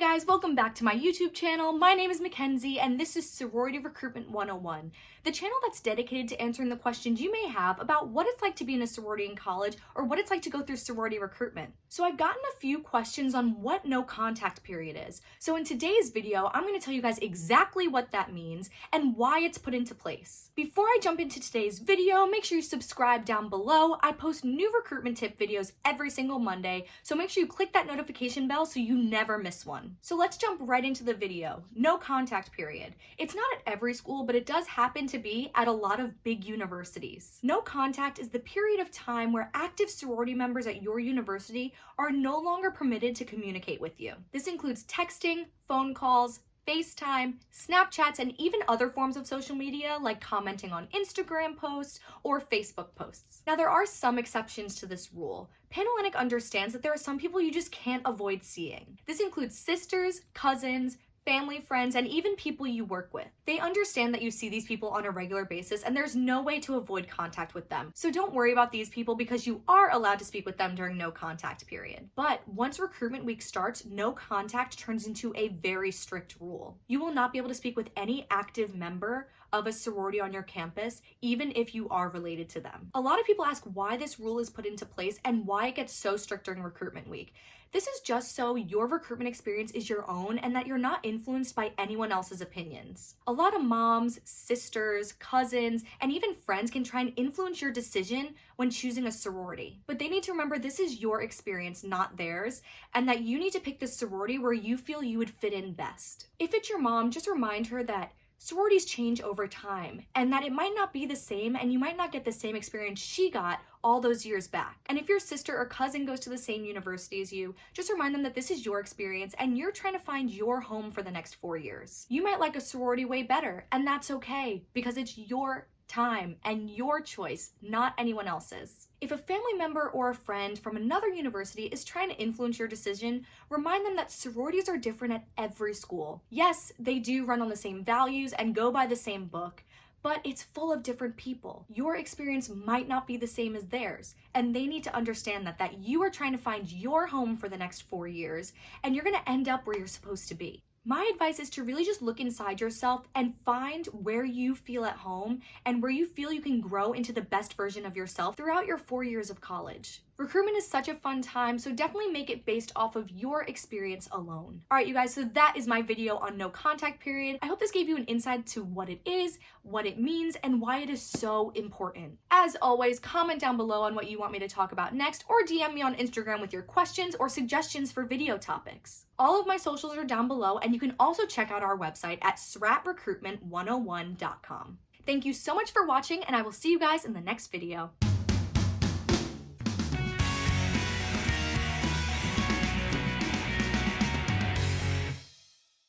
guys, welcome back to my YouTube channel. My name is Mackenzie and this is Sorority Recruitment 101, the channel that's dedicated to answering the questions you may have about what it's like to be in a sorority in college or what it's like to go through sorority recruitment. So I've gotten a few questions on what no contact period is. So in today's video, I'm going to tell you guys exactly what that means and why it's put into place. Before I jump into today's video, make sure you subscribe down below. I post new recruitment tip videos every single Monday, so make sure you click that notification bell so you never miss one. So let's jump right into the video. No contact period. It's not at every school, but it does happen to be at a lot of big universities. No contact is the period of time where active sorority members at your university are no longer permitted to communicate with you. This includes texting, phone calls, FaceTime, Snapchats, and even other forms of social media like commenting on Instagram posts or Facebook posts. Now, there are some exceptions to this rule. Panhellenic understands that there are some people you just can't avoid seeing. This includes sisters, cousins, family, friends, and even people you work with. They understand that you see these people on a regular basis and there's no way to avoid contact with them. So don't worry about these people because you are allowed to speak with them during no contact period. But once recruitment week starts, no contact turns into a very strict rule. You will not be able to speak with any active member of a sorority on your campus, even if you are related to them. A lot of people ask why this rule is put into place and why it gets so strict during recruitment week. This is just so your recruitment experience is your own and that you're not influenced by anyone else's opinions. A lot of moms, sisters, cousins, and even friends can try and influence your decision when choosing a sorority. But they need to remember this is your experience, not theirs, and that you need to pick the sorority where you feel you would fit in best. If it's your mom, just remind her that sororities change over time and that it might not be the same and you might not get the same experience she got all those years back. And if your sister or cousin goes to the same university as you, just remind them that this is your experience and you're trying to find your home for the next 4 years. You might like a sorority way better, and that's okay because it's your time and your choice, not anyone else's. If a family member or a friend from another university is trying to influence your decision, remind them that sororities are different at every school. Yes, they do run on the same values and go by the same book, but it's full of different people. Your experience might not be the same as theirs, and they need to understand that you are trying to find your home for the next 4 years, and you're gonna end up where you're supposed to be. My advice is to really just look inside yourself and find where you feel at home and where you feel you can grow into the best version of yourself throughout your 4 years of college. Recruitment is such a fun time, so definitely make it based off of your experience alone. All right, you guys, so that is my video on no contact period. I hope this gave you an insight to what it is, what it means, and why it is so important. As always, comment down below on what you want me to talk about next, or DM me on Instagram with your questions or suggestions for video topics. All of my socials are down below, and you can also check out our website at sratrecruitment101.com. Thank you so much for watching, and I will see you guys in the next video.